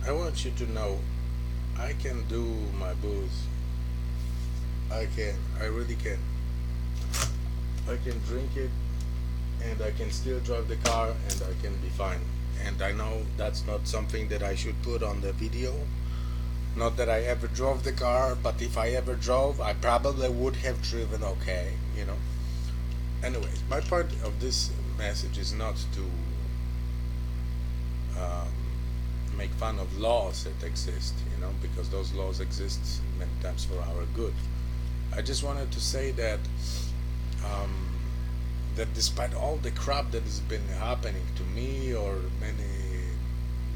I want you to know I can do my booze. I really can. I can drink it and I can still drive the car and I can be fine. And I know that's not something that I should put on the video. Not that I ever drove the car, but if I ever drove, I probably would have driven okay, you know. Anyways, my point of this message is not to um, make fun of laws that exist, you know, because those laws exist many times for our good. I just wanted to say that um, that despite all the crap that has been happening to me or many,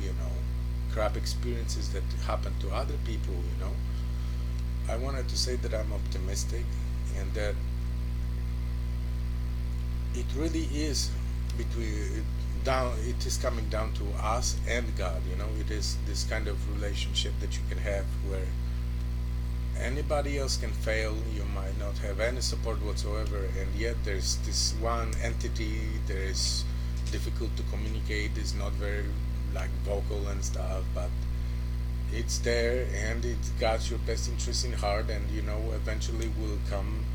you know, crap experiences that happen to other people, you know, I wanted to say that I'm optimistic and that it really is between down it is coming down to us and God, you know. It is this kind of relationship that you can have where anybody else can fail, you might not have any support whatsoever, and yet there's this one entity that is difficult to communicate, is not very like vocal and stuff, but it's there and it got your best interest in heart, and you know eventually will come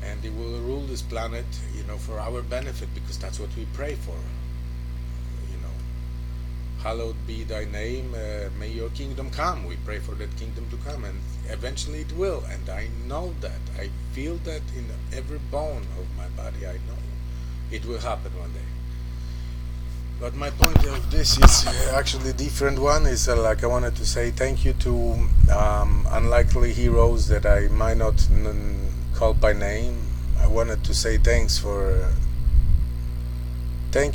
and it will rule this planet, you know, for our benefit, because that's what we pray for, you know. Hallowed be thy name, may your kingdom come. We pray for that kingdom to come, and eventually it will, and I know that. I feel that in every bone of my body. I know it will happen one day. But my point of this is actually a different one. Is like I wanted to say thank you to unlikely heroes that I might not call by name. I wanted to say thank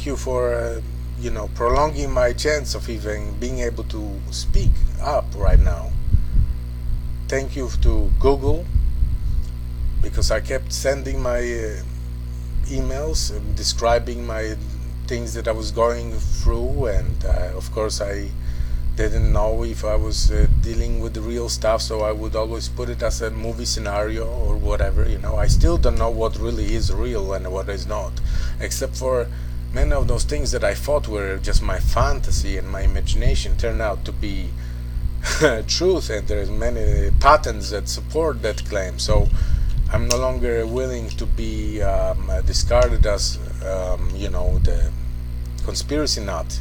you for you know, prolonging my chance of even being able to speak up right now. Thank you to Google, because I kept sending my emails describing my things that I was going through, and of course I didn't know if I was dealing with the real stuff, so I would always put it as a movie scenario or whatever, you know. I still don't know what really is real and what is not, except for many of those things that I thought were just my fantasy and my imagination turn out to be truth, and there's many patterns that support that claim. So I'm no longer willing to be discarded as you know, the conspiracy nut.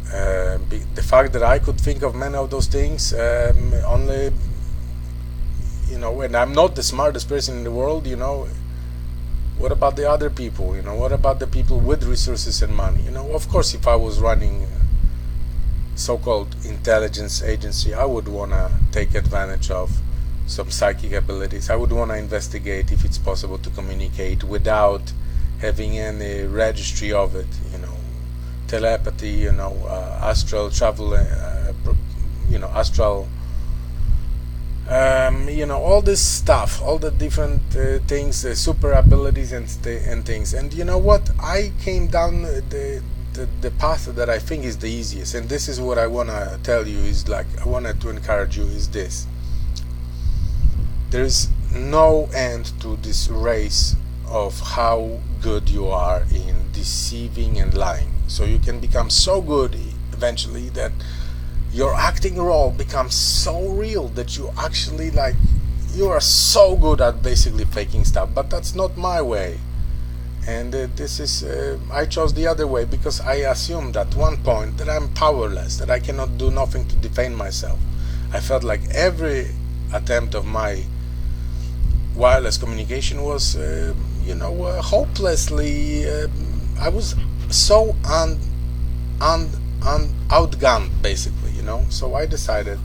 The fact that I could think of many of those things only, you know, and I'm not the smartest person in the world, you know. What about the other people, you know? What about the people with resources and money, you know? Of course, if I was running so-called intelligence agency, I would want to take advantage of some psychic abilities. I would want to investigate if it's possible to communicate without having any registry of it, you know. Telepathy, you know, astral travel, you know, astral, you know, all this stuff, all the different things, super abilities and things. And you know what? I came down the path that I think is the easiest, and this is what I want to tell you, is like, I wanted to encourage you, is this: there is no end to this race of how good you are in deceiving and lying. So you can become so good eventually that your acting role becomes so real that you actually, like, you are so good at basically faking stuff. But that's not my way, and this is I chose the other way because I assumed at one point that I'm powerless, that I cannot do nothing to defend myself. I felt like every attempt of my wireless communication was you know, hopelessly I was so outgunned, basically, you know. So I decided,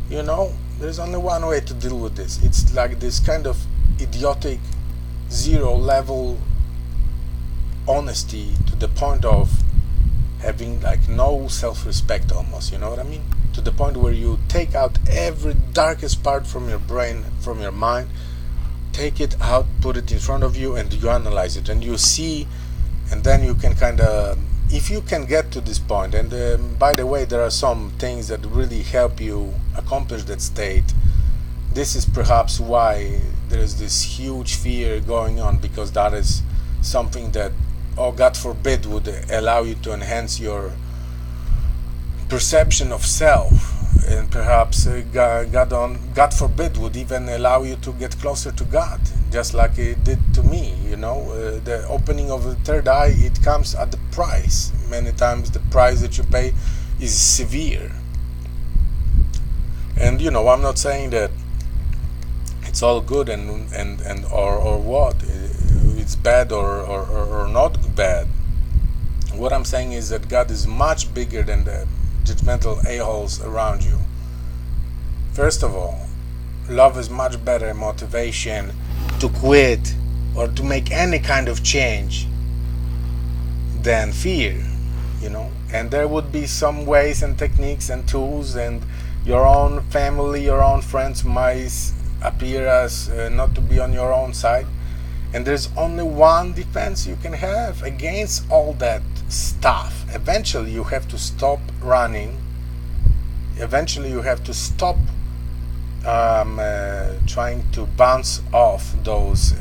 you know, there's only one way to deal with this. It's like this kind of idiotic zero level honesty to the point of having like no self-respect almost, you know what I mean? To the point where you take out every darkest part from your brain, from your mind, take it out, put it in front of you, and you analyze it, and you see, and then you can kind of, if you can get to this point, and by the way, there are some things that really help you accomplish that state. This is perhaps why there is this huge fear going on, because that is something that, oh God forbid, would allow you to enhance your perception of self, and perhaps God forbid, would even allow you to get closer to God, just like it did to me. The opening of the third eye, it comes at the price. Many times the price that you pay is severe. And I'm not saying that it's all good and or what it's bad or not bad. What I'm saying is that God is much bigger than the judgmental a-holes around you. First of all, love is much better motivation to quit or to make any kind of change than fear, and there would be some ways and techniques and tools, and your own family, your own friends might appear as not to be on your own side, and there's only one defense you can have against all that stuff. Eventually you have to stop running. Eventually you have to stop trying to bounce off those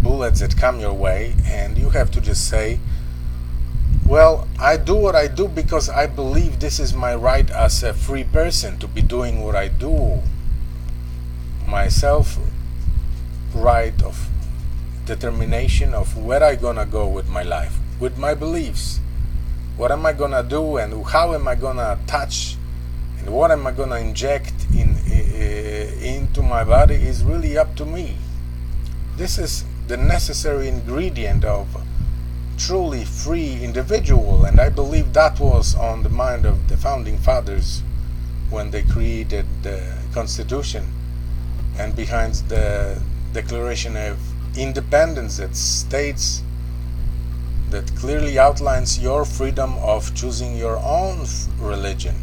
bullets that come your way, and you have to just say, well, I do what I do because I believe this is my right as a free person to be doing what I do. My self right of determination of where I gonna go with my life, with my beliefs. What am I gonna do, and how am I gonna touch, and what am I gonna inject into my body is really up to me. This is the necessary ingredient of truly free individual, and I believe that was on the mind of the founding fathers when they created the Constitution, and behind the Declaration of Independence that states, that clearly outlines your freedom of choosing your own religion.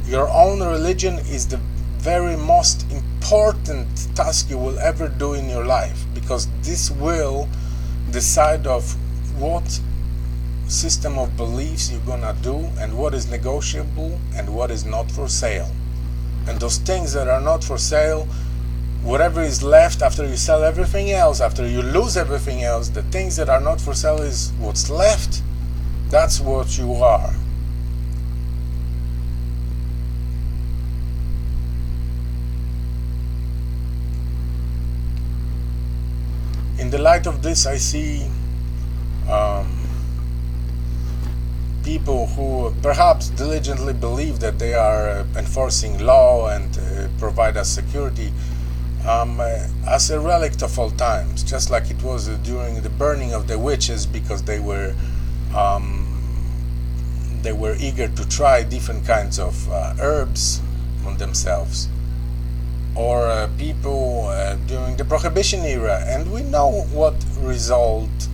Your own religion is the very most important task you will ever do in your life, because this will decide of what system of beliefs you're gonna do, and what is negotiable and what is not for sale. And those things that are not for sale, whatever is left after you sell everything else, after you lose everything else, the things that are not for sale is what's left. That's what you are. In the light of this, I see people who perhaps diligently believe that they are enforcing law and provide us security as a relic of all times, just like it was during the burning of the witches, because they were eager to try different kinds of herbs on themselves, or people during the Prohibition era, and we know what results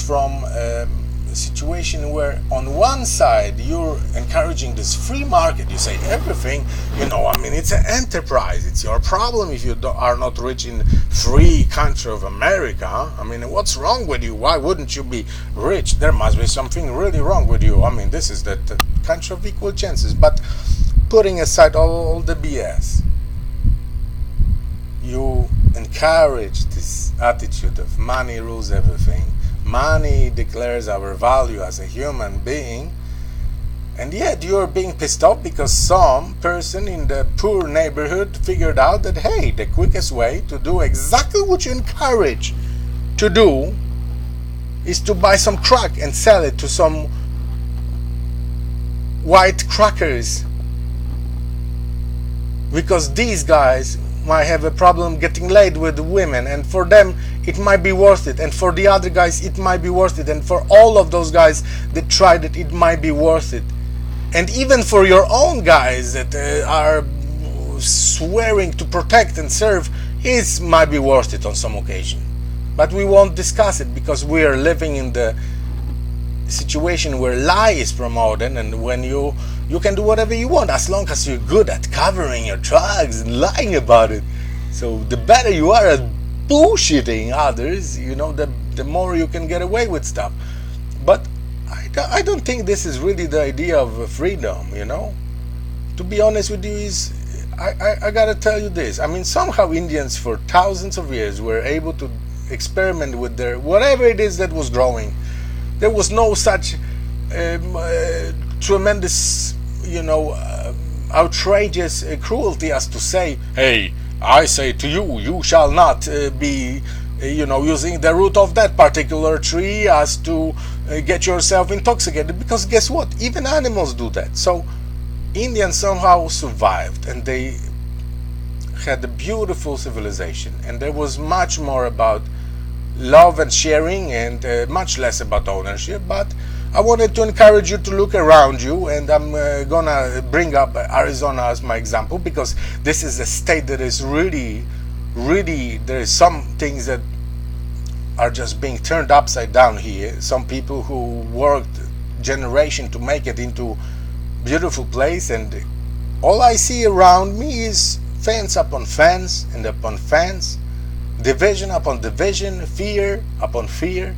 from a situation where on one side you're encouraging this free market. You say everything, it's an enterprise. It's your problem if you are not rich in free country of America. What's wrong with you? Why wouldn't you be rich? There must be something really wrong with you. This is the country of equal chances. But putting aside all the BS, you encourage this attitude of money rules everything. Money declares our value as a human being, and yet you're being pissed off because some person in the poor neighborhood figured out that, hey, the quickest way to do exactly what you encourage to do is to buy some crack and sell it to some white crackers, because these guys might have a problem getting laid with women, and for them it might be worth it, and for the other guys it might be worth it, and for all of those guys that tried it might be worth it, and even for your own guys that are swearing to protect and serve, it might be worth it on some occasion. But we won't discuss it because we are living in the situation where lie is promoted, and when you can do whatever you want as long as you're good at covering your tracks and lying about it. So the better you are at bullshitting others, the more you can get away with stuff. But I don't think this is really the idea of freedom. To be honest with you, I gotta tell you this. Somehow Indians for thousands of years were able to experiment with their whatever it is that was growing. There was no such tremendous, outrageous cruelty as to say, hey, I say to you, you shall not be using the root of that particular tree as to get yourself intoxicated, because guess what, even animals do that. So Indians somehow survived, and they had a beautiful civilization, and there was much more about love and sharing, and much less about ownership. But I wanted to encourage you to look around you, and I'm gonna bring up Arizona as my example, because this is a state that is really, there is some things that are just being turned upside down here. Some people who worked generation to make it into beautiful place, and all I see around me is fence upon fence and upon fence, division upon division, fear upon fear,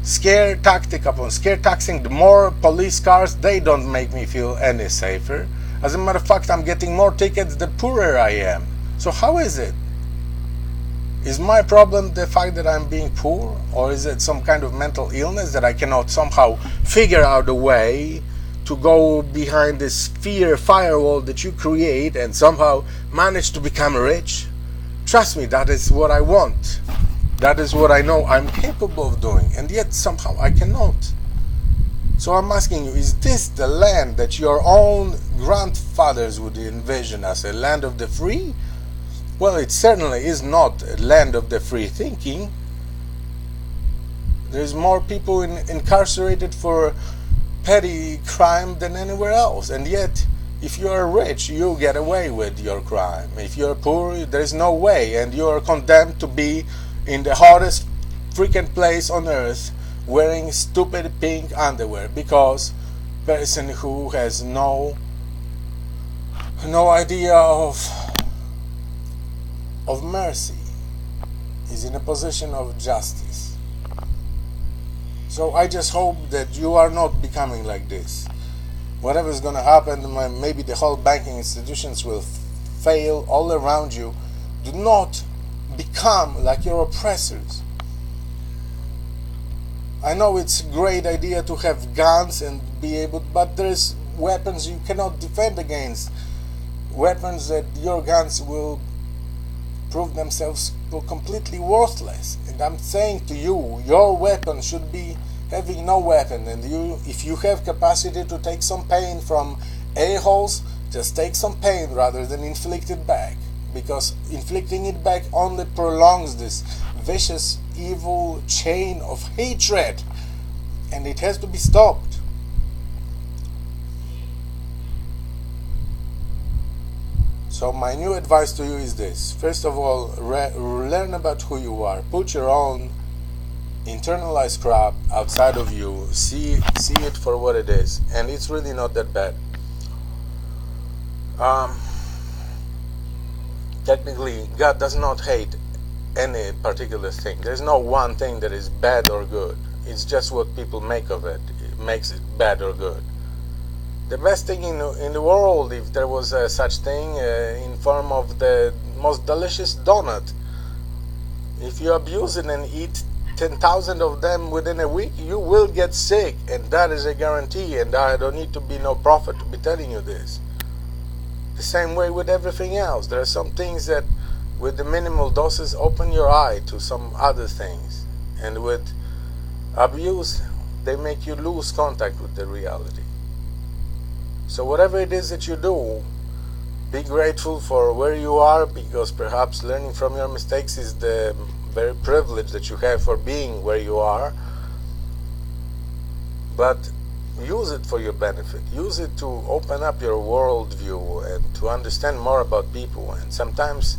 scare tactic upon scare tactic. The more police cars, they don't make me feel any safer. As a matter of fact, I'm getting more tickets the poorer I am. So how is it? Is my problem the fact that I'm being poor, or is it some kind of mental illness that I cannot somehow figure out a way to go behind this fear firewall that you create and somehow manage to become rich? Trust me, that is what I want. That is what I know I'm capable of doing, and yet somehow I cannot. So I'm asking you, is this the land that your own grandfathers would envision as a land of the free? Well, it certainly is not a land of the free thinking. There's more people incarcerated for petty crime than anywhere else, and yet if you are rich, you get away with your crime. If you're poor, there's no way, and you're condemned to be in the hottest freaking place on earth wearing stupid pink underwear, because person who has no idea of mercy is in a position of justice. So I just hope that you are not becoming like this. Whatever is going to happen, maybe the whole banking institutions will fail all around you. Do not become like your oppressors. I know it's a great idea to have guns and be able, but there's weapons you cannot defend against. Weapons that your guns will prove themselves completely worthless. And I'm saying to you, your weapon should be having no weapon. And if you have capacity to take some pain from a-holes, just take some pain rather than inflict it back. Because inflicting it back only prolongs this vicious, evil chain of hatred, and it has to be stopped. So my new advice to you is this. First of all, learn about who you are. Put your own internalized crap outside of you. See it for what it is, and it's really not that bad. Technically, God does not hate any particular thing. There's no one thing that is bad or good. It's just what people make of it. It makes it bad or good. The best thing in the world, if there was such thing, in form of the most delicious donut. If you abuse it and eat 10,000 of them within a week, you will get sick, and that is a guarantee, and I don't need to be no prophet to be telling you this. The same way with everything else. There are some things that with the minimal doses open your eye to some other things, and with abuse they make you lose contact with the reality. So whatever it is that you do, be grateful for where you are, because perhaps learning from your mistakes is the very privilege that you have for being where you are. But use it for your benefit. Use it to open up your worldview and to understand more about people. And sometimes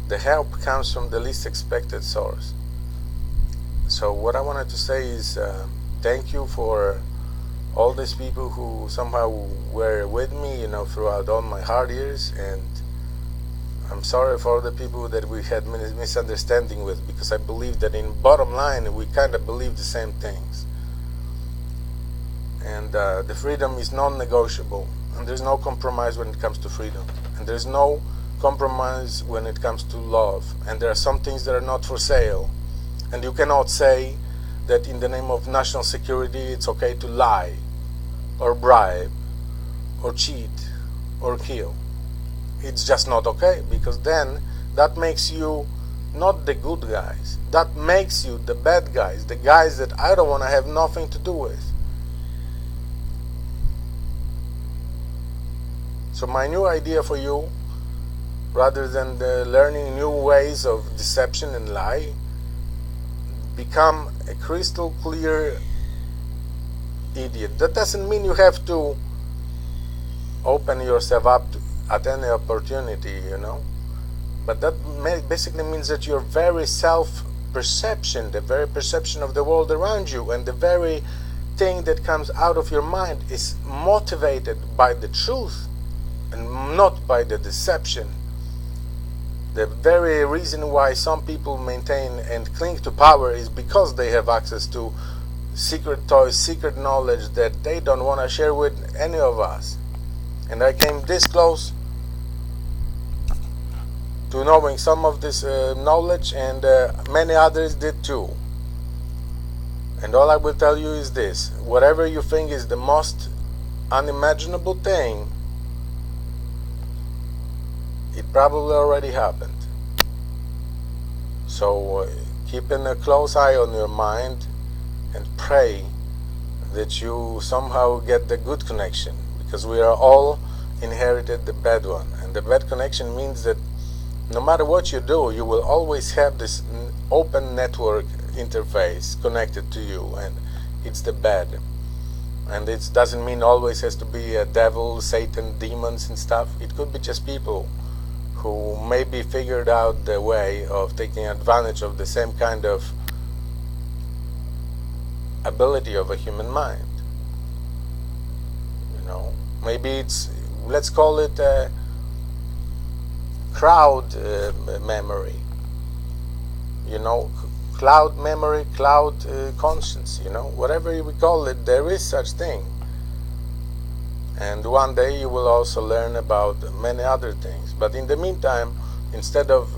the help comes from the least expected source. So what I wanted to say is thank you for all these people who somehow were with me, throughout all my hard years. And I'm sorry for all the people that we had misunderstanding with, because I believe that in bottom line we kind of believe the same things. And the freedom is non-negotiable, and there's no compromise when it comes to freedom, and there's no compromise when it comes to love, and there are some things that are not for sale. And you cannot say that in the name of national security it's okay to lie or bribe or cheat or kill. It's just not okay, because then that makes you not the good guys. That makes you the bad guys, the guys that I don't want to have nothing to do with. So my new idea for you, rather than learning new ways of deception and lie, become a crystal clear idiot. That doesn't mean you have to open yourself up at any opportunity, but that basically means that your very self-perception, the very perception of the world around you, and the very thing that comes out of your mind is motivated by the truth and not by the deception. The very reason why some people maintain and cling to power is because they have access to secret toys, secret knowledge that they don't want to share with any of us. And I came this close to knowing some of this knowledge, and many others did too. And all I will tell you is this: whatever you think is the most unimaginable thing, it probably already happened. So keeping a close eye on your mind and pray that you somehow get the good connection, because we are all inherited the bad one. And the bad connection means that no matter what you do, you will always have this open network interface connected to you, and it's the bad. And it doesn't mean always has to be a devil, Satan, demons and stuff. It could be just people who maybe figured out the way of taking advantage of the same kind of ability of a human mind. Maybe it's, let's call it a crowd memory. Cloud memory, cloud conscience, whatever we call it, there is such thing. And one day you will also learn about many other things. But in the meantime, instead of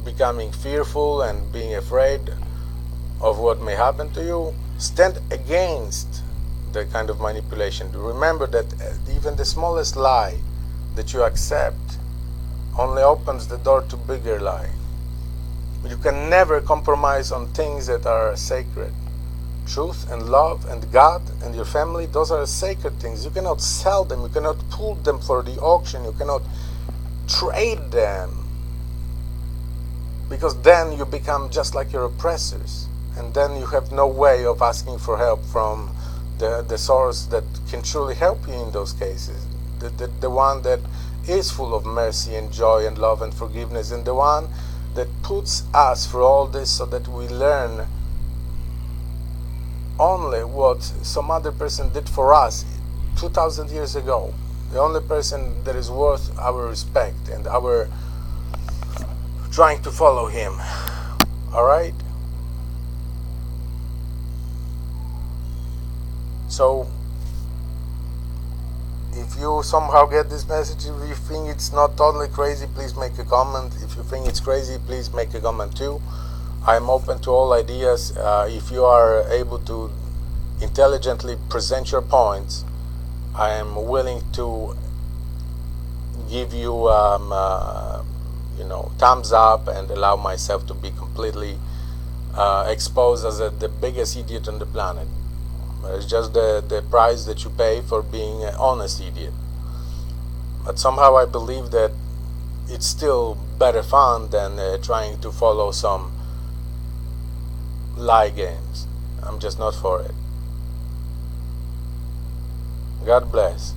becoming fearful and being afraid of what may happen to you, stand against the kind of manipulation. Remember that even the smallest lie that you accept only opens the door to bigger lie. You can never compromise on things that are sacred. Truth and love and God and your family, those are sacred things. You cannot sell them, you cannot pull them for the auction, you cannot trade them, because then you become just like your oppressors, and then you have no way of asking for help from the source that can truly help you in those cases, the one that is full of mercy and joy and love and forgiveness, and the one that puts us through all this so that we learn only what some other person did for us 2,000 years ago. The only person that is worth our respect and our trying to follow him. Alright? So if you somehow get this message, if you think it's not totally crazy, please make a comment. If you think it's crazy, please make a comment too. I'm open to all ideas. If you are able to intelligently present your points, I am willing to give you, thumbs up and allow myself to be completely exposed as the biggest idiot on the planet. It's just the price that you pay for being an honest idiot. But somehow I believe that it's still better fun than trying to follow some lie games. I'm just not for it. God bless.